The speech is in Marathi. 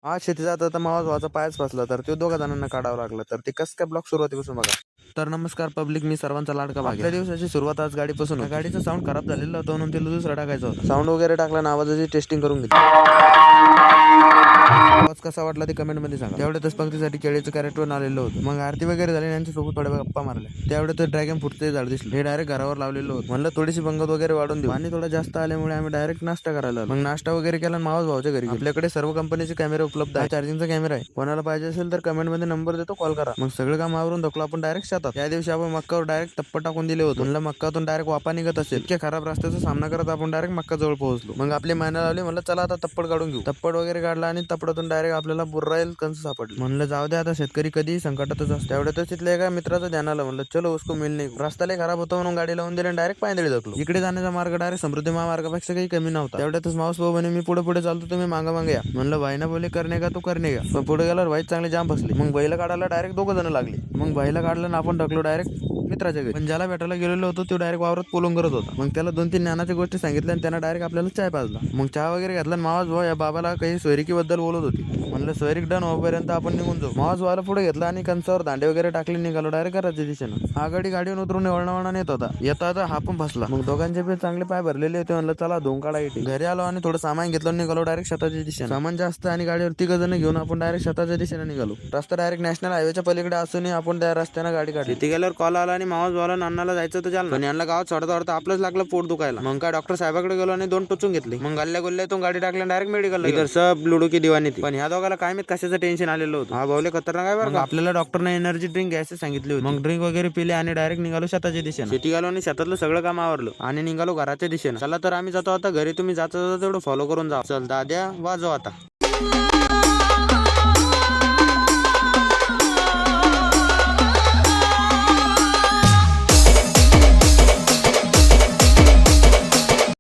आज शेती जात होता मावाज व्हायचा पायच फसला तर ते दोघा जणांना काढावं लागलं. तर ते कसं काय ब्लॉक सुरुवातीपासून बघा. तर नमस्कार पब्लिक, मी सर्वांचा लाडका भाग. आपल्या दिवसाची सुरुवात आज गाडीपासून होती. गाडीचं साऊंड खराब झालेलं होतं म्हणून तिला दुसरा टाकायचा होता. साऊंड वगैरे टाकला ना आवाजाची टेस्टिंग करून घेतली. आवाज कसा वाटला ते कमेंट मध्ये सांगा. तेवढ्यातच पंक्तीसाठी केळीचं कॅरेक्टर आलेलं होतं. मग आरती वगैरे झाली, यांच्यासोबत थोड्या गप्पा मारल्या. त्यावेळेस ड्रॅगन फ्रूटचे झाड दिसले. हे डायरेक्ट घरावर लावलेलं होतं. म्हणलं थोडीशी पंगत वगैरे वाढून देऊ. आणि थोडा जास्त आल्यामुळे आम्ही डायरेक्ट नाश्ता करायला लागलो. मग नाश्ता वगैरे केला मावस भावाच्या घरी. आपल्याकडे सर्व कंपनीचे कॅमेरे उपलब्ध आहे. चार्जिंगचा कॅमेरा आहे. कोणाला पाहिजे असेल तर कमेंट मध्ये नंबर देतो, कॉल करा. मग सगळं काम आवरून धकलो आपण डायरेक्ट शेतात. त्या दिवशी आपण मक्कावर डायरेक्ट टप्प टाकून दिले होते. म्हणलं मक्कातून डायरेक्ट वापा निघत असेल. इतक्या खराब रस्त्याचा सामना करत आपण डायरेक्ट मक्का जवळ पोहोचलो. मग आपली मायना लावली. म्हणलं चला आता तप्पड काढून घेऊ. तप्पड वगैरे काढला आणि तप्पडातून डायरेक्ट आपल्याला बुर्राईल कंस सापडले. म्हणलं जाऊ दे, आता शेतकरी कधीही संकटातच असतो. तेवढ्यातच तिथल्या एका मित्राचं ध्यान आलं. म्हणलं चलो उसको मिल नाही. रस्ता लय खराब होता म्हणून गाडी लावून दिली आणि डायरेक्ट पायंदळी धकलो. इकडे जाण्याचा मार्ग डायरेक्ट समृद्धी महामार्गापेक्षा काही कमी नव्हता. तेवढ्यातच माऊस भाऊ म्हणे मी पुढे पुढे चालतो, तुम्ही मागे मागे या. म्हणलं भाई ना बोले करणे का तू करणे का. पण पुढे गेल्यावर भाई चांगले जाम फसले. मग बैल काढायला डायरेक्ट दोघं जण लागले. मग बैल काढलं ना आपण ढकलो डायरेक्ट मित्राच्या घरी. पण ज्याला भेटायला गेलेलो होतो तो डायरेक्ट वावरात पोलून करत होता. मग त्याला 2-3 ज्ञानाच्या गोष्टी सांगितल्या आणि त्यानं डायरेक्ट आपल्याला चाय पाजला. मग चहा वगैरे घातला. मावाज भाऊ या बाबाला काही सोयरिकीबद्दल बोलत होती. म्हणलं सोयरीक डन होईपर्यंत आपण निघून जाऊ. मावाज भावाला पुढे घेतला आणि कंचावर दांडे वगैरे टाकले, निघालो डायरेक्ट घराच्या दिशेनं. हा गाडी गाडीवर उतरून वळणा येत होता. येता हा पण फसला. मग दोघांचे पण चांगले पाय भरलेले होते. म्हणलं चला धुवून काढा इथे. घरी आलो आणि थोडं सामान घेतलं, निघालो डायरेक्ट शेताच्या दिशेने. सामान जास्त आणि गाडीवर 3 जण घेऊन आपण डायरेक्ट शेताच्या दिशेने निघालो. रस्ता डायरेक्ट नॅशनल हायवेच्या पलीकडे असूनही आपण त्या रस्त्याने गाडी काढली. तिथे गेल्यावर कॉल आला आणि मावाज भावाला नानाला जायचं तर जालना. पण यांना गावात सोडता सोडता आपलंच लागलं पोट दुखायला. मग काय डॉक्टर साहेबाकडे गेलो आणि 2 टोचून घेतले. मग गल्ल्या गुल्ल्यातून गाडी टाकल्या डायरेक्ट मेडिकल. इधर सब लुडू की दिवानी थी. पण ह्या दोघाला काय माहित कशाचं टेन्शन आलेलं होतं. हा भाऊले खतरनाक आहे बरं. आपल्याला डॉक्टरने एनर्जी ड्रिंक घ्यायचे सांगितले होते. मग ड्रिंक वगैरे पिले आणि डायरेक्ट निघालो शेताच्या दिशेने. शेती गेलो आणि शेतातलं सगळं काम आवरलं आणि निघालो घराच्या दिशेने. चला तर आम्ही जातो आता घरी. तुम्ही जाता तेवढं फॉलो करून जा. चल दाद्या वाजव आता.